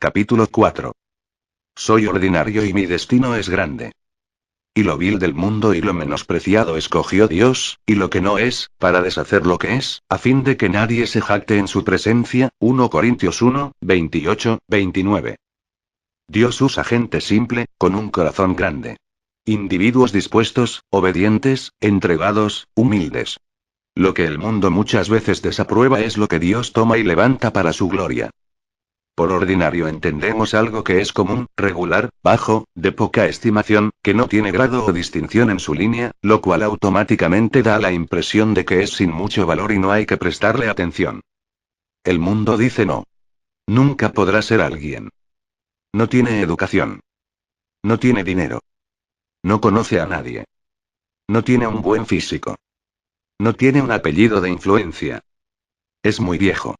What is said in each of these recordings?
Capítulo 4. Soy ordinario y mi destino es grande. Y lo vil del mundo y lo menospreciado escogió Dios, y lo que no es, para deshacer lo que es, a fin de que nadie se jacte en su presencia. 1 Corintios 1, 28, 29. Dios usa gente simple, con un corazón grande. Individuos dispuestos, obedientes, entregados, humildes. Lo que el mundo muchas veces desaprueba es lo que Dios toma y levanta para su gloria. Por ordinario entendemos algo que es común, regular, bajo, de poca estimación, que no tiene grado o distinción en su línea, lo cual automáticamente da la impresión de que es sin mucho valor y no hay que prestarle atención. El mundo dice no. Nunca podrá ser alguien. No tiene educación. No tiene dinero. No conoce a nadie. No tiene un buen físico. No tiene un apellido de influencia. Es muy viejo.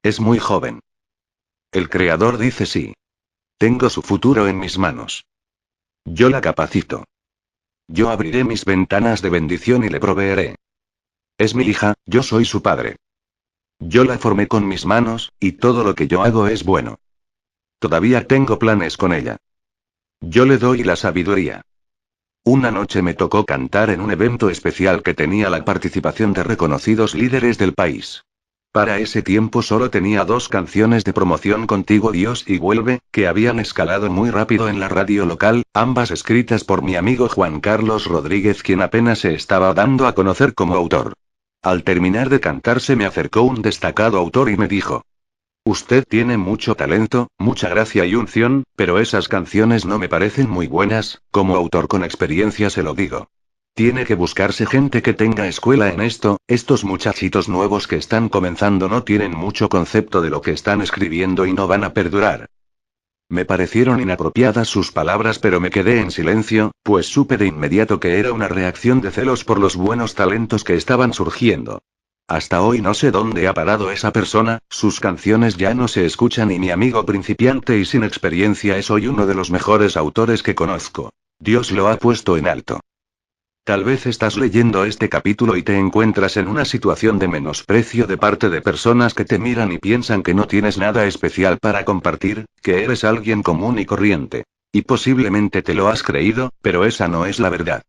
Es muy joven. El Creador dice sí. Tengo su futuro en mis manos. Yo la capacito. Yo abriré mis ventanas de bendición y le proveeré. Es mi hija, yo soy su padre. Yo la formé con mis manos, y todo lo que yo hago es bueno. Todavía tengo planes con ella. Yo le doy la sabiduría. Una noche me tocó cantar en un evento especial que tenía la participación de reconocidos líderes del país. Para ese tiempo solo tenía 2 canciones de promoción: Contigo Dios y Vuelve, que habían escalado muy rápido en la radio local, ambas escritas por mi amigo Juan Carlos Rodríguez, quien apenas se estaba dando a conocer como autor. Al terminar de cantar se me acercó un destacado autor y me dijo: "Usted tiene mucho talento, mucha gracia y unción, pero esas canciones no me parecen muy buenas, como autor con experiencia se lo digo. Tiene que buscarse gente que tenga escuela en esto, estos muchachitos nuevos que están comenzando no tienen mucho concepto de lo que están escribiendo y no van a perdurar". Me parecieron inapropiadas sus palabras, pero me quedé en silencio, pues supe de inmediato que era una reacción de celos por los buenos talentos que estaban surgiendo. Hasta hoy no sé dónde ha parado esa persona, sus canciones ya no se escuchan y mi amigo principiante y sin experiencia es hoy uno de los mejores autores que conozco. Dios lo ha puesto en alto. Tal vez estás leyendo este capítulo y te encuentras en una situación de menosprecio de parte de personas que te miran y piensan que no tienes nada especial para compartir, que eres alguien común y corriente. Y posiblemente te lo has creído, pero esa no es la verdad.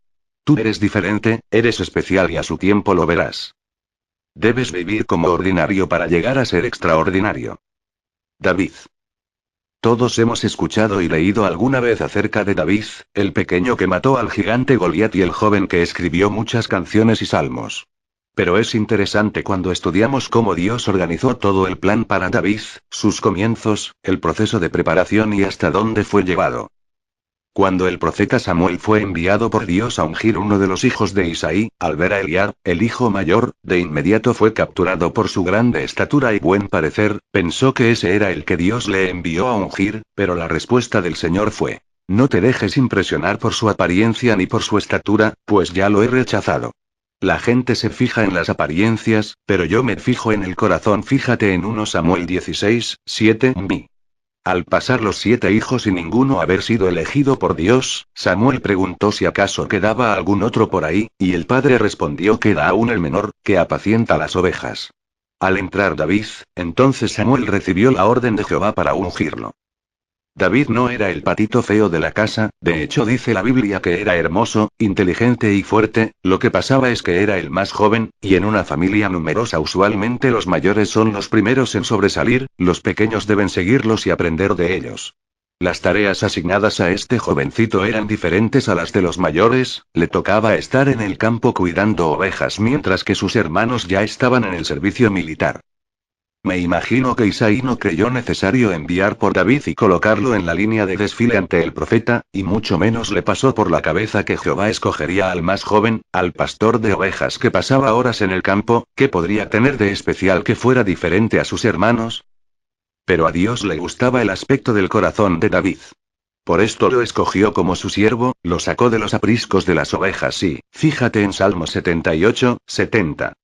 Tú eres diferente, eres especial y a su tiempo lo verás. Debes vivir como ordinario para llegar a ser extraordinario. David. Todos hemos escuchado y leído alguna vez acerca de David, el pequeño que mató al gigante Goliat y el joven que escribió muchas canciones y salmos. Pero es interesante cuando estudiamos cómo Dios organizó todo el plan para David, sus comienzos, el proceso de preparación y hasta dónde fue llevado. Cuando el profeta Samuel fue enviado por Dios a ungir uno de los hijos de Isaí, al ver a Eliab, el hijo mayor, de inmediato fue capturado por su grande estatura y buen parecer, pensó que ese era el que Dios le envió a ungir, pero la respuesta del Señor fue: "No te dejes impresionar por su apariencia ni por su estatura, pues ya lo he rechazado. La gente se fija en las apariencias, pero yo me fijo en el corazón". Fíjate en 1 Samuel 16, 7. Al pasar los 7 hijos y ninguno haber sido elegido por Dios, Samuel preguntó si acaso quedaba algún otro por ahí, y el padre respondió: "Queda aún el menor, que apacienta las ovejas". Al entrar David, entonces Samuel recibió la orden de Jehová para ungirlo. David no era el patito feo de la casa, de hecho dice la Biblia que era hermoso, inteligente y fuerte. Lo que pasaba es que era el más joven, y en una familia numerosa usualmente los mayores son los primeros en sobresalir, los pequeños deben seguirlos y aprender de ellos. Las tareas asignadas a este jovencito eran diferentes a las de los mayores, le tocaba estar en el campo cuidando ovejas mientras que sus hermanos ya estaban en el servicio militar. Me imagino que Isaí no creyó necesario enviar por David y colocarlo en la línea de desfile ante el profeta, y mucho menos le pasó por la cabeza que Jehová escogería al más joven, al pastor de ovejas que pasaba horas en el campo. ¿Qué podría tener de especial que fuera diferente a sus hermanos? Pero a Dios le gustaba el aspecto del corazón de David. Por esto lo escogió como su siervo, lo sacó de los apriscos de las ovejas y, fíjate en Salmo 78, 70.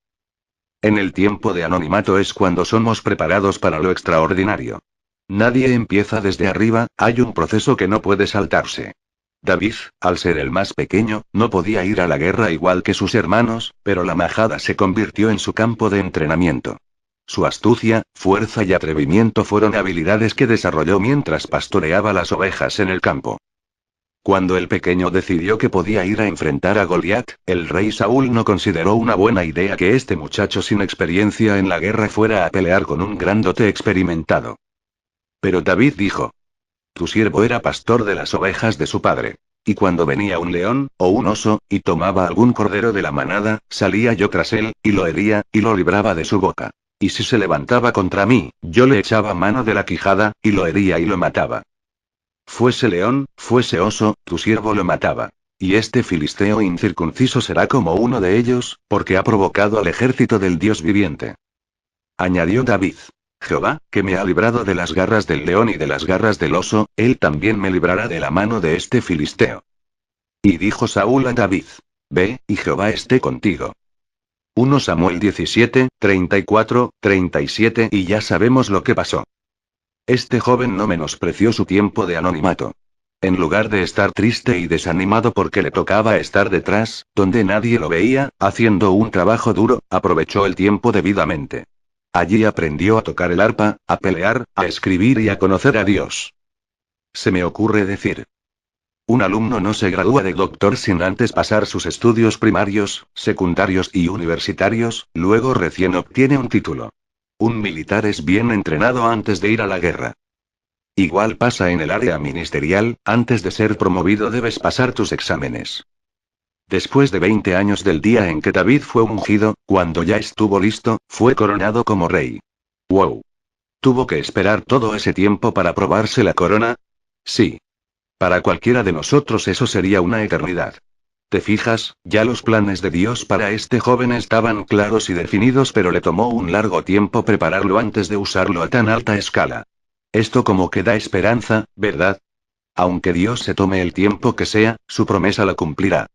En el tiempo de anonimato es cuando somos preparados para lo extraordinario. Nadie empieza desde arriba, hay un proceso que no puede saltarse. David, al ser el más pequeño, no podía ir a la guerra igual que sus hermanos, pero la majada se convirtió en su campo de entrenamiento. Su astucia, fuerza y atrevimiento fueron habilidades que desarrolló mientras pastoreaba las ovejas en el campo. Cuando el pequeño decidió que podía ir a enfrentar a Goliat, el rey Saúl no consideró una buena idea que este muchacho sin experiencia en la guerra fuera a pelear con un grandote experimentado. Pero David dijo: Tu siervo era pastor de las ovejas de su padre. Y cuando venía un león, o un oso, y tomaba algún cordero de la manada, salía yo tras él, y lo hería, y lo libraba de su boca. Y si se levantaba contra mí, yo le echaba mano de la quijada, y lo hería y lo mataba. Fuese león, fuese oso, tu siervo lo mataba. Y este filisteo incircunciso será como uno de ellos, porque ha provocado al ejército del Dios viviente. Añadió David: Jehová, que me ha librado de las garras del león y de las garras del oso, él también me librará de la mano de este filisteo. Y dijo Saúl a David: Ve, y Jehová esté contigo. 1 Samuel 17, 34, 37. Y ya sabemos lo que pasó. Este joven no menospreció su tiempo de anonimato. En lugar de estar triste y desanimado porque le tocaba estar detrás, donde nadie lo veía, haciendo un trabajo duro, aprovechó el tiempo debidamente. Allí aprendió a tocar el arpa, a pelear, a escribir y a conocer a Dios. Se me ocurre decir: un alumno no se gradúa de doctor sin antes pasar sus estudios primarios, secundarios y universitarios, luego recién obtiene un título. Un militar es bien entrenado antes de ir a la guerra. Igual pasa en el área ministerial, antes de ser promovido debes pasar tus exámenes. Después de 20 años del día en que David fue ungido, cuando ya estuvo listo, fue coronado como rey. ¡Wow! ¿Tuvo que esperar todo ese tiempo para probarse la corona? Sí. Para cualquiera de nosotros eso sería una eternidad. ¿Te fijas? Ya los planes de Dios para este joven estaban claros y definidos, pero le tomó un largo tiempo prepararlo antes de usarlo a tan alta escala. Esto como que da esperanza, ¿verdad? Aunque Dios se tome el tiempo que sea, su promesa la cumplirá.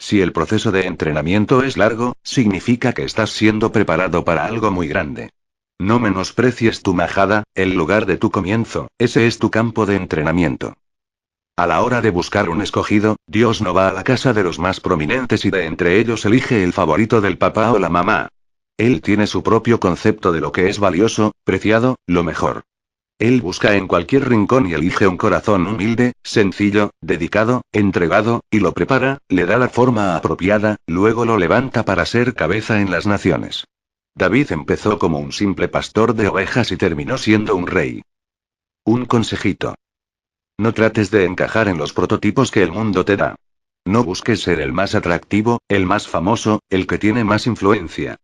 Si el proceso de entrenamiento es largo, significa que estás siendo preparado para algo muy grande. No menosprecies tu majada, el lugar de tu comienzo, ese es tu campo de entrenamiento. A la hora de buscar un escogido, Dios no va a la casa de los más prominentes y de entre ellos elige el favorito del papá o la mamá. Él tiene su propio concepto de lo que es valioso, preciado, lo mejor. Él busca en cualquier rincón y elige un corazón humilde, sencillo, dedicado, entregado, y lo prepara, le da la forma apropiada, luego lo levanta para ser cabeza en las naciones. David empezó como un simple pastor de ovejas y terminó siendo un rey. Un consejito. No trates de encajar en los prototipos que el mundo te da. No busques ser el más atractivo, el más famoso, el que tiene más influencia.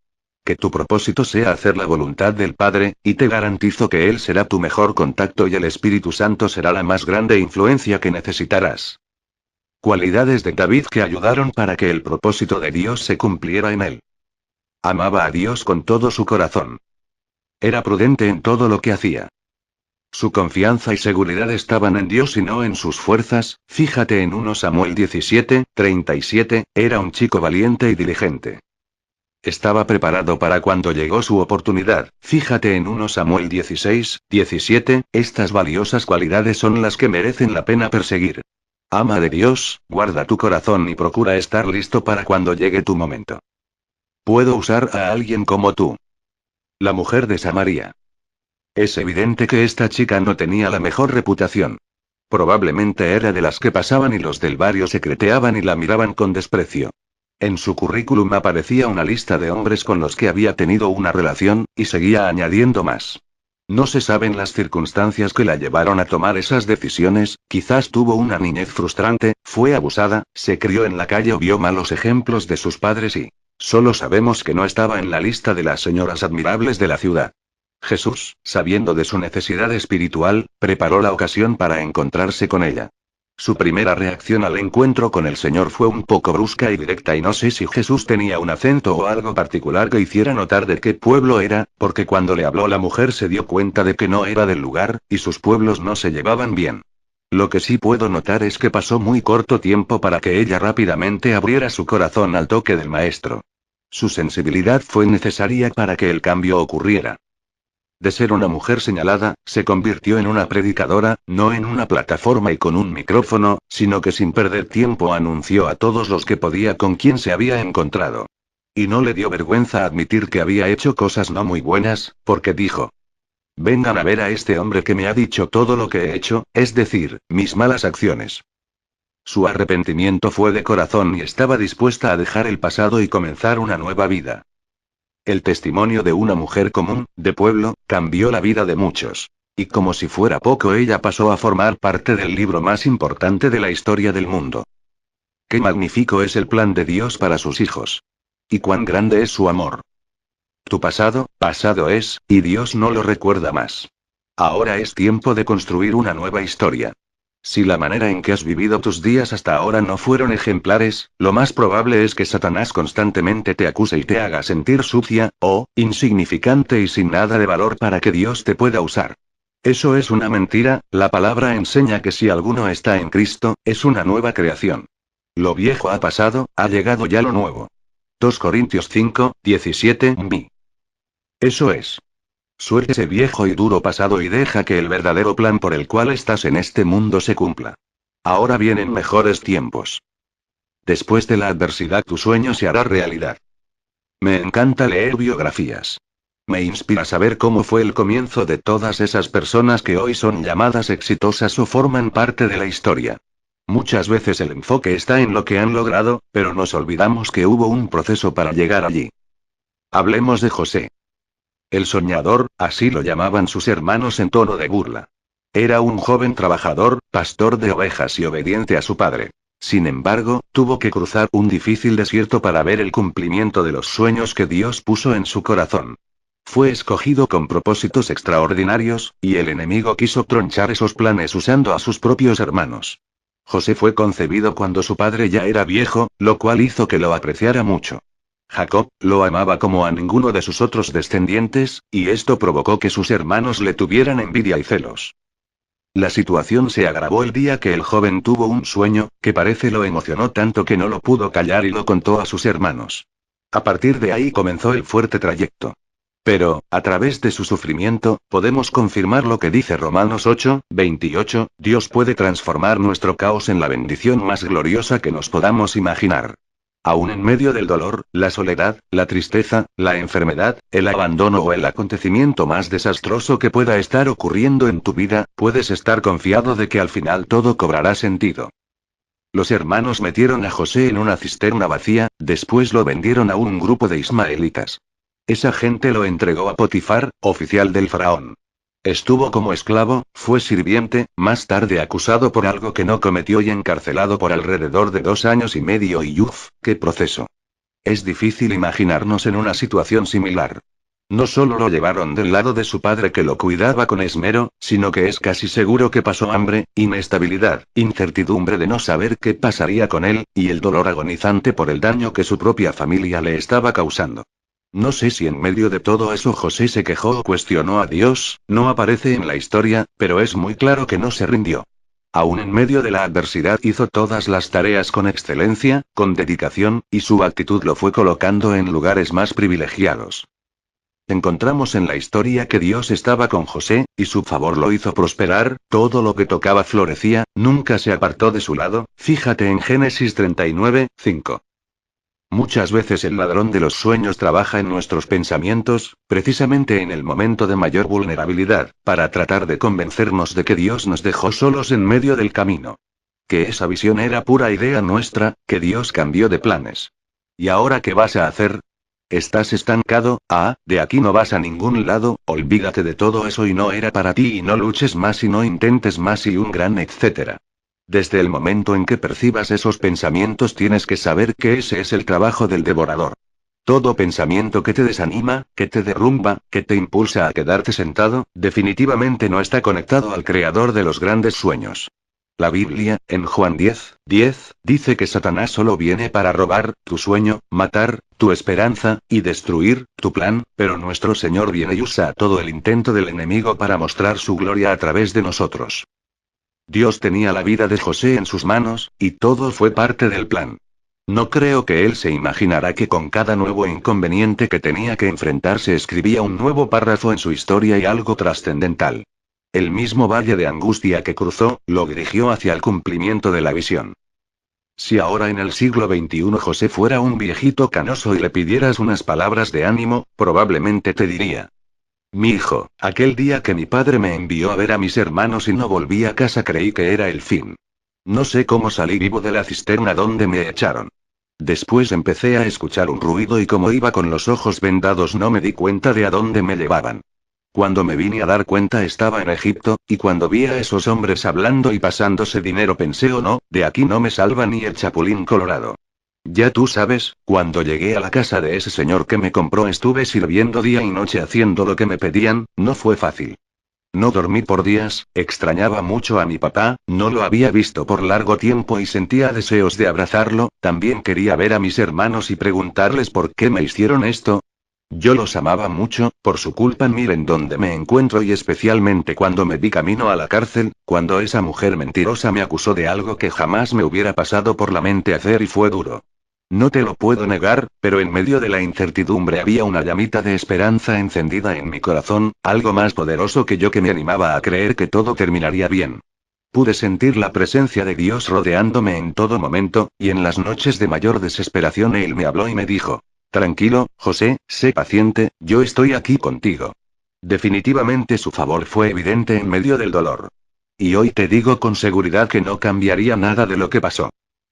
Que tu propósito sea hacer la voluntad del Padre, y te garantizo que Él será tu mejor contacto y el Espíritu Santo será la más grande influencia que necesitarás. Cualidades de David que ayudaron para que el propósito de Dios se cumpliera en él. Amaba a Dios con todo su corazón. Era prudente en todo lo que hacía. Su confianza y seguridad estaban en Dios y no en sus fuerzas. Fíjate en 1 Samuel 17, 37, era un chico valiente y diligente. Estaba preparado para cuando llegó su oportunidad. Fíjate en 1 Samuel 16, 17, estas valiosas cualidades son las que merecen la pena perseguir. Ama de Dios, guarda tu corazón y procura estar listo para cuando llegue tu momento. Puedo usar a alguien como tú. La mujer de Samaria. Es evidente que esta chica no tenía la mejor reputación. Probablemente era de las que pasaban y los del barrio secreteaban y la miraban con desprecio. En su currículum aparecía una lista de hombres con los que había tenido una relación, y seguía añadiendo más. No se saben las circunstancias que la llevaron a tomar esas decisiones, quizás tuvo una niñez frustrante, fue abusada, se crió en la calle o vio malos ejemplos de sus padres y... solo sabemos que no estaba en la lista de las señoras admirables de la ciudad. Jesús, sabiendo de su necesidad espiritual, preparó la ocasión para encontrarse con ella. Su primera reacción al encuentro con el Señor fue un poco brusca y directa y no sé si Jesús tenía un acento o algo particular que hiciera notar de qué pueblo era, porque cuando le habló la mujer se dio cuenta de que no era del lugar, y sus pueblos no se llevaban bien. Lo que sí puedo notar es que pasó muy corto tiempo para que ella rápidamente abriera su corazón al toque del Maestro. Su sensibilidad fue necesaria para que el cambio ocurriera. De ser una mujer señalada, se convirtió en una predicadora, no en una plataforma y con un micrófono, sino que sin perder tiempo anunció a todos los que podía con quién se había encontrado. Y no le dio vergüenza admitir que había hecho cosas no muy buenas, porque dijo: vengan a ver a este hombre que me ha dicho todo lo que he hecho, es decir, mis malas acciones. Su arrepentimiento fue de corazón y estaba dispuesta a dejar el pasado y comenzar una nueva vida. El testimonio de una mujer común, de pueblo, cambió la vida de muchos. Y como si fuera poco, ella pasó a formar parte del libro más importante de la historia del mundo. Qué magnífico es el plan de Dios para sus hijos. Y cuán grande es su amor. Tu pasado, pasado es, y Dios no lo recuerda más. Ahora es tiempo de construir una nueva historia. Si la manera en que has vivido tus días hasta ahora no fueron ejemplares, lo más probable es que Satanás constantemente te acuse y te haga sentir sucia, o insignificante y sin nada de valor para que Dios te pueda usar. Eso es una mentira. La palabra enseña que si alguno está en Cristo, es una nueva creación. Lo viejo ha pasado, ha llegado ya lo nuevo. 2 Corintios 5, 17 b. Eso es. Suelta ese viejo y duro pasado y deja que el verdadero plan por el cual estás en este mundo se cumpla. Ahora vienen mejores tiempos. Después de la adversidad tu sueño se hará realidad. Me encanta leer biografías. Me inspira saber cómo fue el comienzo de todas esas personas que hoy son llamadas exitosas o forman parte de la historia. Muchas veces el enfoque está en lo que han logrado, pero nos olvidamos que hubo un proceso para llegar allí. Hablemos de José. El soñador, así lo llamaban sus hermanos en tono de burla. Era un joven trabajador, pastor de ovejas y obediente a su padre. Sin embargo, tuvo que cruzar un difícil desierto para ver el cumplimiento de los sueños que Dios puso en su corazón. Fue escogido con propósitos extraordinarios, y el enemigo quiso tronchar esos planes usando a sus propios hermanos. José fue concebido cuando su padre ya era viejo, lo cual hizo que lo apreciara mucho. Jacob lo amaba como a ninguno de sus otros descendientes, y esto provocó que sus hermanos le tuvieran envidia y celos. La situación se agravó el día que el joven tuvo un sueño, que parece lo emocionó tanto que no lo pudo callar y lo contó a sus hermanos. A partir de ahí comenzó el fuerte trayecto. Pero, a través de su sufrimiento, podemos confirmar lo que dice Romanos 8, 28, Dios puede transformar nuestro caos en la bendición más gloriosa que nos podamos imaginar. Aún en medio del dolor, la soledad, la tristeza, la enfermedad, el abandono o el acontecimiento más desastroso que pueda estar ocurriendo en tu vida, puedes estar confiado de que al final todo cobrará sentido. Los hermanos metieron a José en una cisterna vacía, después lo vendieron a un grupo de ismaelitas. Esa gente lo entregó a Potifar, oficial del faraón. Estuvo como esclavo, fue sirviente, más tarde acusado por algo que no cometió y encarcelado por alrededor de 2 años y medio y ¡uf! ¡Qué proceso! Es difícil imaginarnos en una situación similar. No solo lo llevaron del lado de su padre que lo cuidaba con esmero, sino que es casi seguro que pasó hambre, inestabilidad, incertidumbre de no saber qué pasaría con él, y el dolor agonizante por el daño que su propia familia le estaba causando. No sé si en medio de todo eso José se quejó o cuestionó a Dios, no aparece en la historia, pero es muy claro que no se rindió. Aún en medio de la adversidad hizo todas las tareas con excelencia, con dedicación, y su actitud lo fue colocando en lugares más privilegiados. Encontramos en la historia que Dios estaba con José, y su favor lo hizo prosperar, todo lo que tocaba florecía, nunca se apartó de su lado, fíjate en Génesis 39, 5. Muchas veces el ladrón de los sueños trabaja en nuestros pensamientos, precisamente en el momento de mayor vulnerabilidad, para tratar de convencernos de que Dios nos dejó solos en medio del camino. Que esa visión era pura idea nuestra, que Dios cambió de planes. ¿Y ahora qué vas a hacer? ¿Estás estancado? De aquí no vas a ningún lado, olvídate de todo eso y no era para ti y no luches más y no intentes más y un gran etcétera. Desde el momento en que percibas esos pensamientos tienes que saber que ese es el trabajo del devorador. Todo pensamiento que te desanima, que te derrumba, que te impulsa a quedarte sentado, definitivamente no está conectado al creador de los grandes sueños. La Biblia, en Juan 10, 10, dice que Satanás solo viene para robar tu sueño, matar tu esperanza, y destruir tu plan, pero nuestro Señor viene y usa todo el intento del enemigo para mostrar su gloria a través de nosotros. Dios tenía la vida de José en sus manos, y todo fue parte del plan. No creo que él se imaginara que con cada nuevo inconveniente que tenía que enfrentarse escribía un nuevo párrafo en su historia y algo trascendental. El mismo valle de angustia que cruzó, lo dirigió hacia el cumplimiento de la visión. Si ahora en el siglo XXI José fuera un viejito canoso y le pidieras unas palabras de ánimo, probablemente te diría: mi hijo, aquel día que mi padre me envió a ver a mis hermanos y no volví a casa creí que era el fin. No sé cómo salí vivo de la cisterna donde me echaron. Después empecé a escuchar un ruido y como iba con los ojos vendados no me di cuenta de a dónde me llevaban. Cuando me vine a dar cuenta estaba en Egipto, y cuando vi a esos hombres hablando y pasándose dinero pensé: oh no, de aquí no me salva ni el chapulín colorado. Ya tú sabes, cuando llegué a la casa de ese señor que me compró estuve sirviendo día y noche haciendo lo que me pedían, no fue fácil. No dormí por días, extrañaba mucho a mi papá, no lo había visto por largo tiempo y sentía deseos de abrazarlo, también quería ver a mis hermanos y preguntarles por qué me hicieron esto. Yo los amaba mucho, por su culpa miren dónde me encuentro y especialmente cuando me vi camino a la cárcel, cuando esa mujer mentirosa me acusó de algo que jamás me hubiera pasado por la mente hacer y fue duro. No te lo puedo negar, pero en medio de la incertidumbre había una llamita de esperanza encendida en mi corazón, algo más poderoso que yo que me animaba a creer que todo terminaría bien. Pude sentir la presencia de Dios rodeándome en todo momento, y en las noches de mayor desesperación Él me habló y me dijo: tranquilo, José, sé paciente, yo estoy aquí contigo. Definitivamente su favor fue evidente en medio del dolor. Y hoy te digo con seguridad que no cambiaría nada de lo que pasó.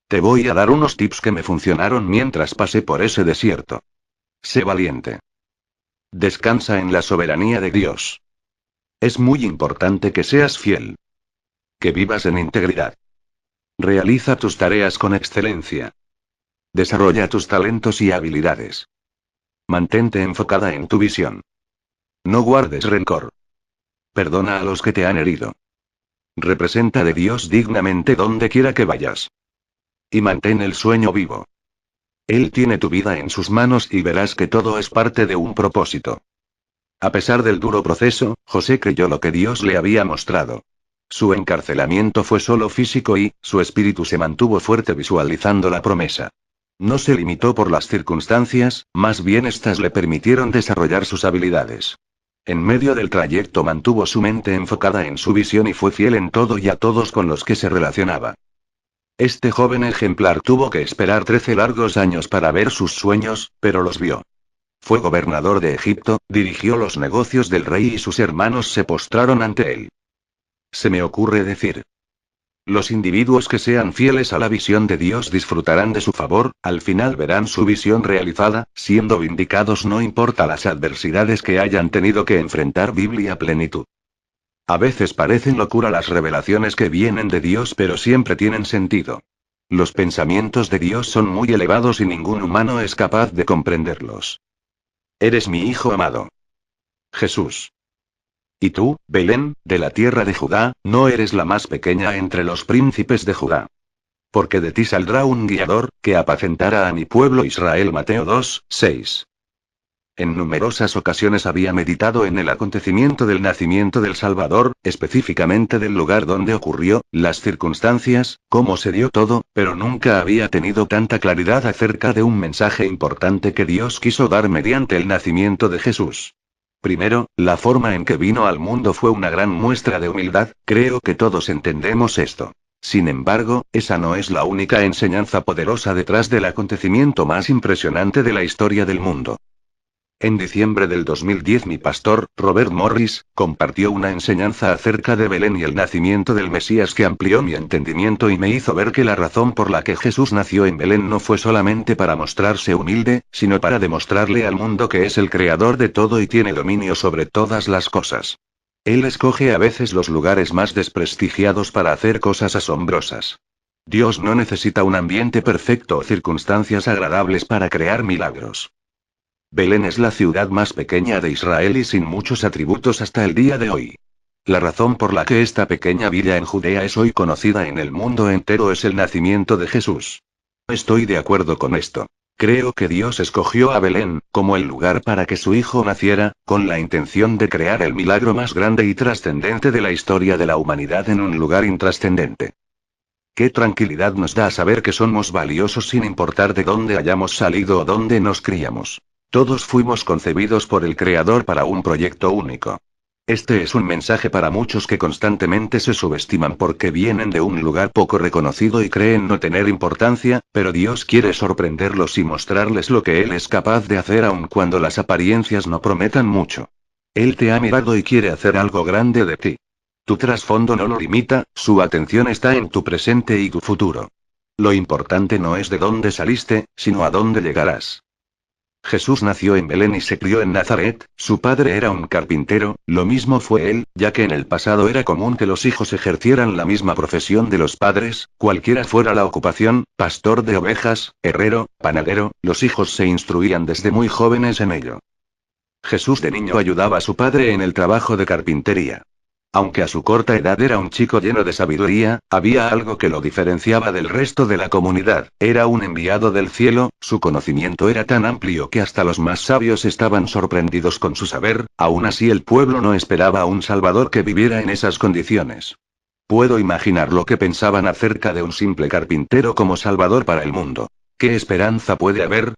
Te voy a dar unos tips que me funcionaron mientras pasé por ese desierto. Sé valiente. Descansa en la soberanía de Dios. Es muy importante que seas fiel. Que vivas en integridad. Realiza tus tareas con excelencia. Desarrolla tus talentos y habilidades. Mantente enfocada en tu visión. No guardes rencor. Perdona a los que te han herido. Representa de Dios dignamente donde quiera que vayas. Y mantén el sueño vivo. Él tiene tu vida en sus manos y verás que todo es parte de un propósito. A pesar del duro proceso, José creyó lo que Dios le había mostrado. Su encarcelamiento fue solo físico y, su espíritu se mantuvo fuerte visualizando la promesa. No se limitó por las circunstancias, más bien éstas le permitieron desarrollar sus habilidades. En medio del trayecto mantuvo su mente enfocada en su visión y fue fiel en todo y a todos con los que se relacionaba. Este joven ejemplar tuvo que esperar 13 largos años para ver sus sueños, pero los vio. Fue gobernador de Egipto, dirigió los negocios del rey y sus hermanos se postraron ante él. Se me ocurre decir: los individuos que sean fieles a la visión de Dios disfrutarán de su favor, al final verán su visión realizada, siendo vindicados no importa las adversidades que hayan tenido que enfrentar. Biblia plenitud. A veces parecen locura las revelaciones que vienen de Dios, pero siempre tienen sentido. Los pensamientos de Dios son muy elevados y ningún humano es capaz de comprenderlos. Eres mi hijo amado. Jesús. Y tú, Belén, de la tierra de Judá, no eres la más pequeña entre los príncipes de Judá. Porque de ti saldrá un guiador, que apacentará a mi pueblo Israel. Mateo 2:6. En numerosas ocasiones había meditado en el acontecimiento del nacimiento del Salvador, específicamente del lugar donde ocurrió, las circunstancias, cómo se dio todo, pero nunca había tenido tanta claridad acerca de un mensaje importante que Dios quiso dar mediante el nacimiento de Jesús. Primero, la forma en que vino al mundo fue una gran muestra de humildad, creo que todos entendemos esto. Sin embargo, esa no es la única enseñanza poderosa detrás del acontecimiento más impresionante de la historia del mundo. En diciembre del 2010 mi pastor, Robert Morris, compartió una enseñanza acerca de Belén y el nacimiento del Mesías que amplió mi entendimiento y me hizo ver que la razón por la que Jesús nació en Belén no fue solamente para mostrarse humilde, sino para demostrarle al mundo que es el creador de todo y tiene dominio sobre todas las cosas. Él escoge a veces los lugares más desprestigiados para hacer cosas asombrosas. Dios no necesita un ambiente perfecto o circunstancias agradables para crear milagros. Belén es la ciudad más pequeña de Israel y sin muchos atributos hasta el día de hoy. La razón por la que esta pequeña villa en Judea es hoy conocida en el mundo entero es el nacimiento de Jesús. Estoy de acuerdo con esto. Creo que Dios escogió a Belén, como el lugar para que su hijo naciera, con la intención de crear el milagro más grande y trascendente de la historia de la humanidad en un lugar intrascendente. Qué tranquilidad nos da saber que somos valiosos sin importar de dónde hayamos salido o dónde nos criamos. Todos fuimos concebidos por el Creador para un proyecto único. Este es un mensaje para muchos que constantemente se subestiman porque vienen de un lugar poco reconocido y creen no tener importancia, pero Dios quiere sorprenderlos y mostrarles lo que Él es capaz de hacer aun cuando las apariencias no prometan mucho. Él te ha mirado y quiere hacer algo grande de ti. Tu trasfondo no lo limita, su atención está en tu presente y tu futuro. Lo importante no es de dónde saliste, sino a dónde llegarás. Jesús nació en Belén y se crió en Nazaret, su padre era un carpintero, lo mismo fue él, ya que en el pasado era común que los hijos ejercieran la misma profesión de los padres, cualquiera fuera la ocupación, pastor de ovejas, herrero, panadero, los hijos se instruían desde muy jóvenes en ello. Jesús de niño ayudaba a su padre en el trabajo de carpintería. Aunque a su corta edad era un chico lleno de sabiduría, había algo que lo diferenciaba del resto de la comunidad, era un enviado del cielo, su conocimiento era tan amplio que hasta los más sabios estaban sorprendidos con su saber, aún así el pueblo no esperaba a un Salvador que viviera en esas condiciones. Puedo imaginar lo que pensaban acerca de un simple carpintero como Salvador para el mundo. ¿Qué esperanza puede haber?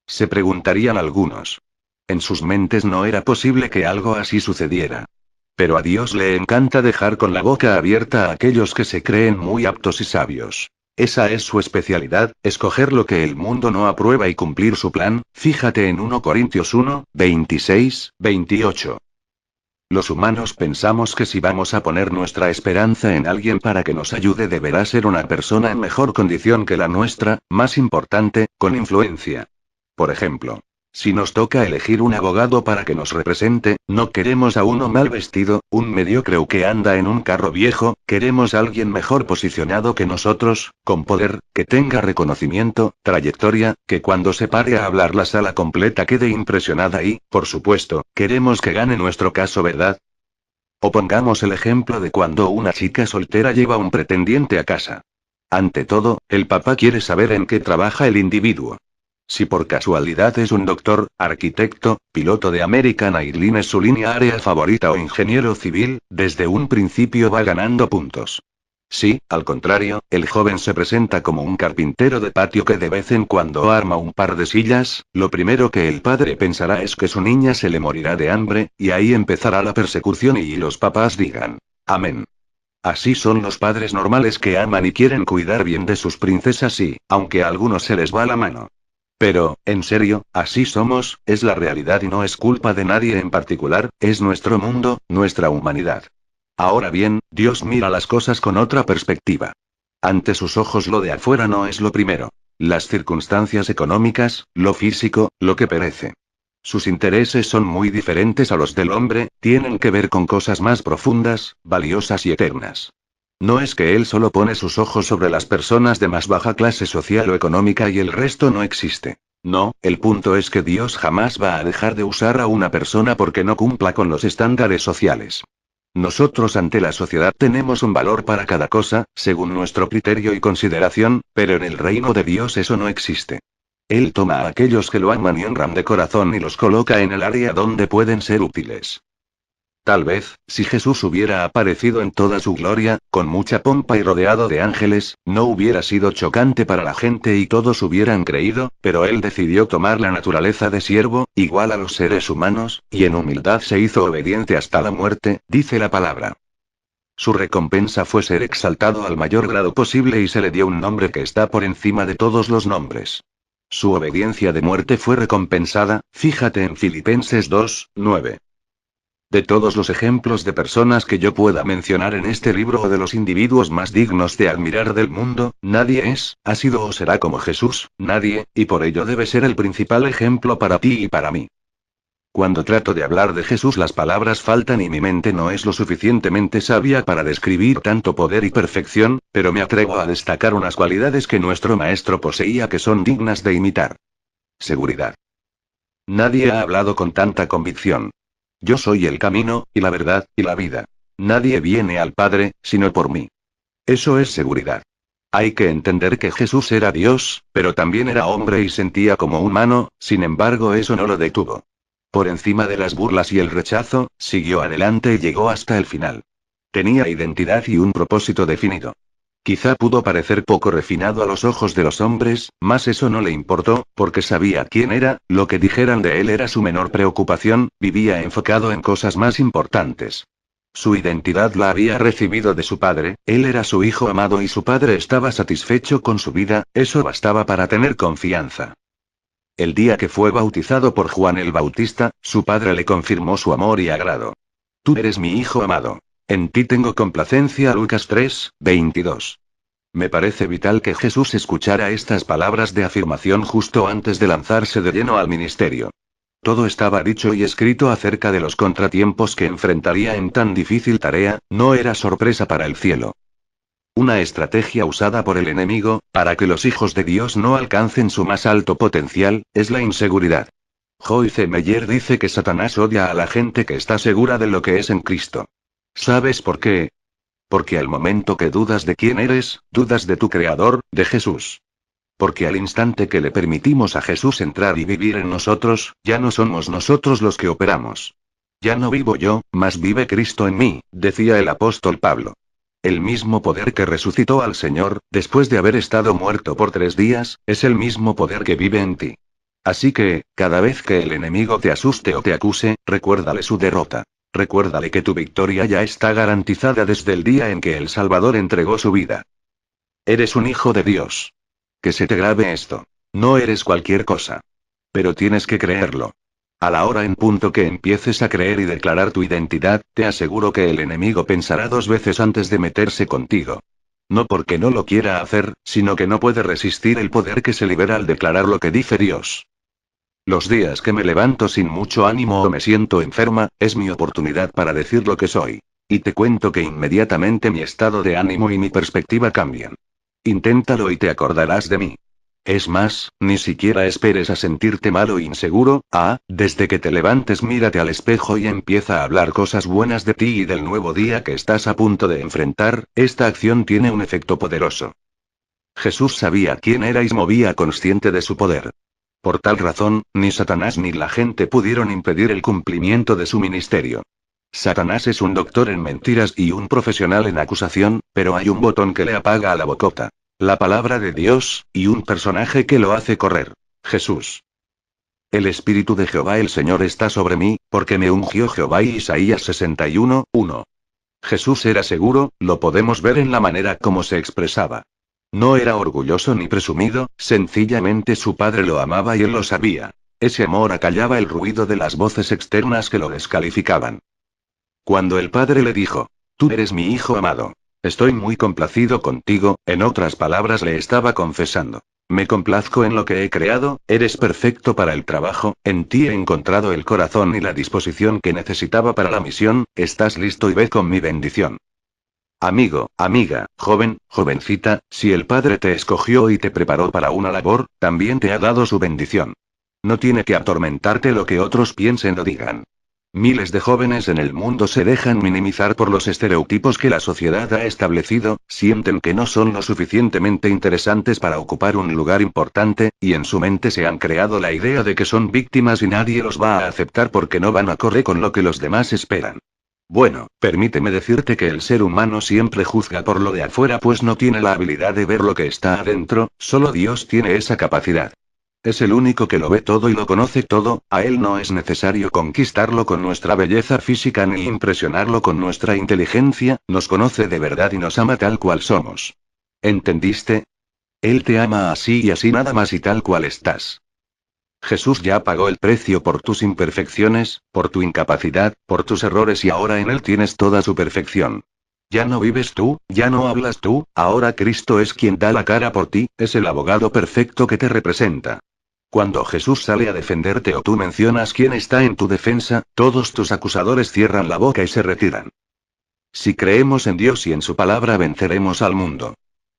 Se preguntarían algunos. En sus mentes no era posible que algo así sucediera. Pero a Dios le encanta dejar con la boca abierta a aquellos que se creen muy aptos y sabios. Esa es su especialidad, escoger lo que el mundo no aprueba y cumplir su plan. Fíjate en 1 Corintios 1, 26, 28. Los humanos pensamos que si vamos a poner nuestra esperanza en alguien para que nos ayude deberá ser una persona en mejor condición que la nuestra, más importante, con influencia. Por ejemplo, si nos toca elegir un abogado para que nos represente, no queremos a uno mal vestido, un mediocre o que anda en un carro viejo, queremos a alguien mejor posicionado que nosotros, con poder, que tenga reconocimiento, trayectoria, que cuando se pare a hablar la sala completa quede impresionada y, por supuesto, queremos que gane nuestro caso, ¿verdad? O pongamos el ejemplo de cuando una chica soltera lleva un pretendiente a casa. Ante todo, el papá quiere saber en qué trabaja el individuo. Si por casualidad es un doctor, arquitecto, piloto de American Airlines su línea área favorita o ingeniero civil, desde un principio va ganando puntos. Si, al contrario, el joven se presenta como un carpintero de patio que de vez en cuando arma un par de sillas, lo primero que el padre pensará es que su niña se le morirá de hambre, y ahí empezará la persecución y los papás digan, amén. Así son los padres normales que aman y quieren cuidar bien de sus princesas y, aunque a algunos se les va la mano. Pero, en serio, así somos, es la realidad y no es culpa de nadie en particular, es nuestro mundo, nuestra humanidad. Ahora bien, Dios mira las cosas con otra perspectiva. Ante sus ojos lo de afuera no es lo primero. Las circunstancias económicas, lo físico, lo que perece. Sus intereses son muy diferentes a los del hombre, tienen que ver con cosas más profundas, valiosas y eternas. No es que él solo pone sus ojos sobre las personas de más baja clase social o económica y el resto no existe. No, el punto es que Dios jamás va a dejar de usar a una persona porque no cumpla con los estándares sociales. Nosotros ante la sociedad tenemos un valor para cada cosa, según nuestro criterio y consideración, pero en el reino de Dios eso no existe. Él toma a aquellos que lo aman y honran de corazón y los coloca en el área donde pueden ser útiles. Tal vez, si Jesús hubiera aparecido en toda su gloria, con mucha pompa y rodeado de ángeles, no hubiera sido chocante para la gente y todos hubieran creído, pero él decidió tomar la naturaleza de siervo, igual a los seres humanos, y en humildad se hizo obediente hasta la muerte, dice la palabra. Su recompensa fue ser exaltado al mayor grado posible y se le dio un nombre que está por encima de todos los nombres. Su obediencia de muerte fue recompensada, fíjate en Filipenses 2, 9. De todos los ejemplos de personas que yo pueda mencionar en este libro o de los individuos más dignos de admirar del mundo, nadie es, ha sido o será como Jesús, nadie, y por ello debe ser el principal ejemplo para ti y para mí. Cuando trato de hablar de Jesús las palabras faltan y mi mente no es lo suficientemente sabia para describir tanto poder y perfección, pero me atrevo a destacar unas cualidades que nuestro maestro poseía que son dignas de imitar. Seguridad. Nadie ha hablado con tanta convicción. Yo soy el camino, y la verdad, y la vida. Nadie viene al Padre, sino por mí. Eso es seguridad. Hay que entender que Jesús era Dios, pero también era hombre y sentía como humano, sin embargo eso no lo detuvo. Por encima de las burlas y el rechazo, siguió adelante y llegó hasta el final. Tenía identidad y un propósito definido. Quizá pudo parecer poco refinado a los ojos de los hombres, mas eso no le importó, porque sabía quién era, lo que dijeran de él era su menor preocupación, vivía enfocado en cosas más importantes. Su identidad la había recibido de su padre, él era su hijo amado y su padre estaba satisfecho con su vida, eso bastaba para tener confianza. El día que fue bautizado por Juan el Bautista, su padre le confirmó su amor y agrado. Tú eres mi hijo amado. En ti tengo complacencia. Lucas 3:22. Me parece vital que Jesús escuchara estas palabras de afirmación justo antes de lanzarse de lleno al ministerio. Todo estaba dicho y escrito acerca de los contratiempos que enfrentaría en tan difícil tarea, no era sorpresa para el cielo. Una estrategia usada por el enemigo, para que los hijos de Dios no alcancen su más alto potencial, es la inseguridad. Joyce Meyer dice que Satanás odia a la gente que está segura de lo que es en Cristo. ¿Sabes por qué? Porque al momento que dudas de quién eres, dudas de tu Creador, de Jesús. Porque al instante que le permitimos a Jesús entrar y vivir en nosotros, ya no somos nosotros los que operamos. Ya no vivo yo, mas vive Cristo en mí, decía el apóstol Pablo. El mismo poder que resucitó al Señor, después de haber estado muerto por 3 días, es el mismo poder que vive en ti. Así que, cada vez que el enemigo te asuste o te acuse, recuérdale su derrota. Recuérdale que tu victoria ya está garantizada desde el día en que el Salvador entregó su vida. Eres un hijo de Dios. Que se te grabe esto. No eres cualquier cosa. Pero tienes que creerlo. A la hora en punto que empieces a creer y declarar tu identidad, te aseguro que el enemigo pensará 2 veces antes de meterse contigo. No porque no lo quiera hacer, sino que no puede resistir el poder que se libera al declarar lo que dice Dios. Los días que me levanto sin mucho ánimo o me siento enferma, es mi oportunidad para decir lo que soy. Y te cuento que inmediatamente mi estado de ánimo y mi perspectiva cambian. Inténtalo y te acordarás de mí. Es más, ni siquiera esperes a sentirte mal o inseguro, desde que te levantes mírate al espejo y empieza a hablar cosas buenas de ti y del nuevo día que estás a punto de enfrentar, esta acción tiene un efecto poderoso. Jesús sabía quién era y se movía consciente de su poder. Por tal razón, ni Satanás ni la gente pudieron impedir el cumplimiento de su ministerio. Satanás es un doctor en mentiras y un profesional en acusación, pero hay un botón que le apaga a la bocota. La palabra de Dios, y un personaje que lo hace correr. Jesús. El Espíritu de Jehová el Señor está sobre mí, porque me ungió Jehová. Y Isaías 61:1. Jesús era seguro, lo podemos ver en la manera como se expresaba. No era orgulloso ni presumido, sencillamente su padre lo amaba y él lo sabía. Ese amor acallaba el ruido de las voces externas que lo descalificaban. Cuando el padre le dijo, tú eres mi hijo amado. Estoy muy complacido contigo, en otras palabras le estaba confesando. Me complazco en lo que he creado, eres perfecto para el trabajo, en ti he encontrado el corazón y la disposición que necesitaba para la misión, estás listo y ve con mi bendición. Amigo, amiga, joven, jovencita, si el Padre te escogió y te preparó para una labor, también te ha dado su bendición. No tiene que atormentarte lo que otros piensen o digan. Miles de jóvenes en el mundo se dejan minimizar por los estereotipos que la sociedad ha establecido, sienten que no son lo suficientemente interesantes para ocupar un lugar importante, y en su mente se han creado la idea de que son víctimas y nadie los va a aceptar porque no van acorde con lo que los demás esperan. Bueno, permíteme decirte que el ser humano siempre juzga por lo de afuera pues no tiene la habilidad de ver lo que está adentro, solo Dios tiene esa capacidad. Es el único que lo ve todo y lo conoce todo, a él no es necesario conquistarlo con nuestra belleza física ni impresionarlo con nuestra inteligencia, nos conoce de verdad y nos ama tal cual somos. ¿Entendiste? Él te ama así y así nada más y tal cual estás. Jesús ya pagó el precio por tus imperfecciones, por tu incapacidad, por tus errores y ahora en él tienes toda su perfección. Ya no vives tú, ya no hablas tú, ahora Cristo es quien da la cara por ti, es el abogado perfecto que te representa. Cuando Jesús sale a defenderte o tú mencionas quién está en tu defensa, todos tus acusadores cierran la boca y se retiran. Si creemos en Dios y en su palabra venceremos al mundo.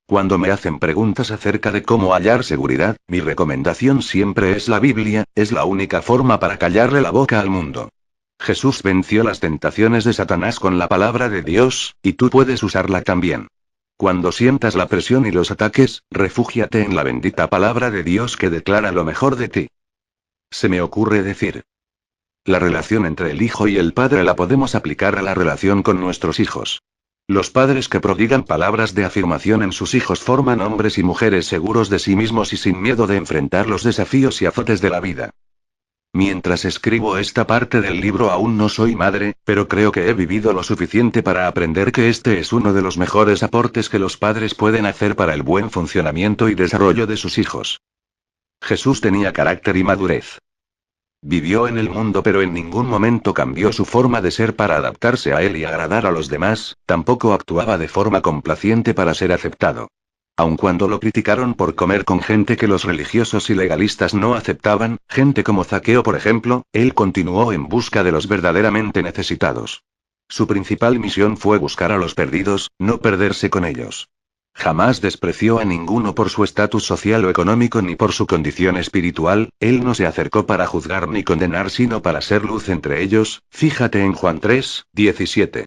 Cuando me hacen preguntas acerca de cómo hallar seguridad, mi recomendación siempre es la Biblia, es la única forma para callarle la boca al mundo. Jesús venció las tentaciones de Satanás con la palabra de Dios, y tú puedes usarla también. Cuando sientas la presión y los ataques, refúgiate en la bendita palabra de Dios que declara lo mejor de ti. Se me ocurre decir. La relación entre el hijo y el padre la podemos aplicar a la relación con nuestros hijos. Los padres que prodigan palabras de afirmación en sus hijos forman hombres y mujeres seguros de sí mismos y sin miedo de enfrentar los desafíos y azotes de la vida. Mientras escribo esta parte del libro aún no soy madre, pero creo que he vivido lo suficiente para aprender que este es uno de los mejores aportes que los padres pueden hacer para el buen funcionamiento y desarrollo de sus hijos. Jesús tenía carácter y madurez. Vivió en el mundo pero en ningún momento cambió su forma de ser para adaptarse a él y agradar a los demás, tampoco actuaba de forma complaciente para ser aceptado. Aun cuando lo criticaron por comer con gente que los religiosos y legalistas no aceptaban, gente como Zaqueo por ejemplo, él continuó en busca de los verdaderamente necesitados. Su principal misión fue buscar a los perdidos, no perderse con ellos. Jamás despreció a ninguno por su estatus social o económico ni por su condición espiritual, él no se acercó para juzgar ni condenar sino para ser luz entre ellos, fíjate en Juan 3, 17.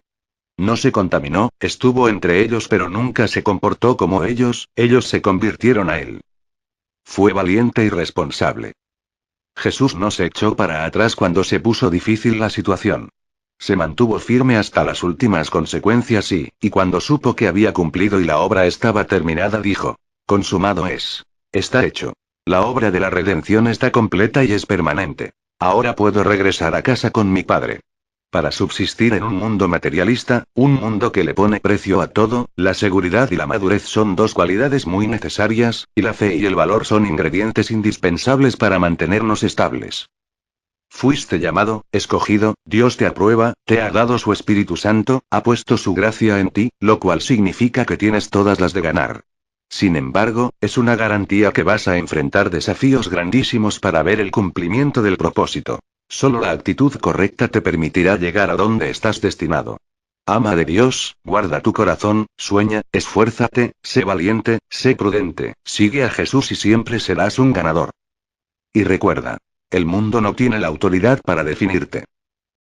No se contaminó, estuvo entre ellos pero nunca se comportó como ellos se convirtieron a él. Fue valiente y responsable. Jesús no se echó para atrás cuando se puso difícil la situación. Se mantuvo firme hasta las últimas consecuencias y cuando supo que había cumplido y la obra estaba terminada dijo: consumado es. Está hecho. La obra de la redención está completa y es permanente. Ahora puedo regresar a casa con mi Padre. Para subsistir en un mundo materialista, un mundo que le pone precio a todo, la seguridad y la madurez son dos cualidades muy necesarias, y la fe y el valor son ingredientes indispensables para mantenernos estables. Fuiste llamado, escogido, Dios te aprueba, te ha dado su Espíritu Santo, ha puesto su gracia en ti, lo cual significa que tienes todas las de ganar. Sin embargo, es una garantía que vas a enfrentar desafíos grandísimos para ver el cumplimiento del propósito. Solo la actitud correcta te permitirá llegar a donde estás destinado. Ama de Dios, guarda tu corazón, sueña, esfuérzate, sé valiente, sé prudente, sigue a Jesús y siempre serás un ganador. Y recuerda, el mundo no tiene la autoridad para definirte.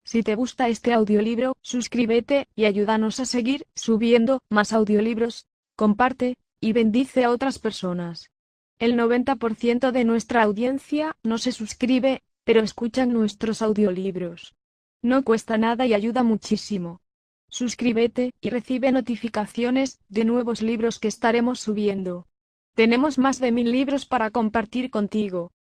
Si te gusta este audiolibro, suscríbete y ayúdanos a seguir subiendo más audiolibros. Comparte y bendice a otras personas. El 90% de nuestra audiencia no se suscribe, pero escuchan nuestros audiolibros. No cuesta nada y ayuda muchísimo. Suscríbete y recibe notificaciones de nuevos libros que estaremos subiendo. Tenemos más de 1000 libros para compartir contigo.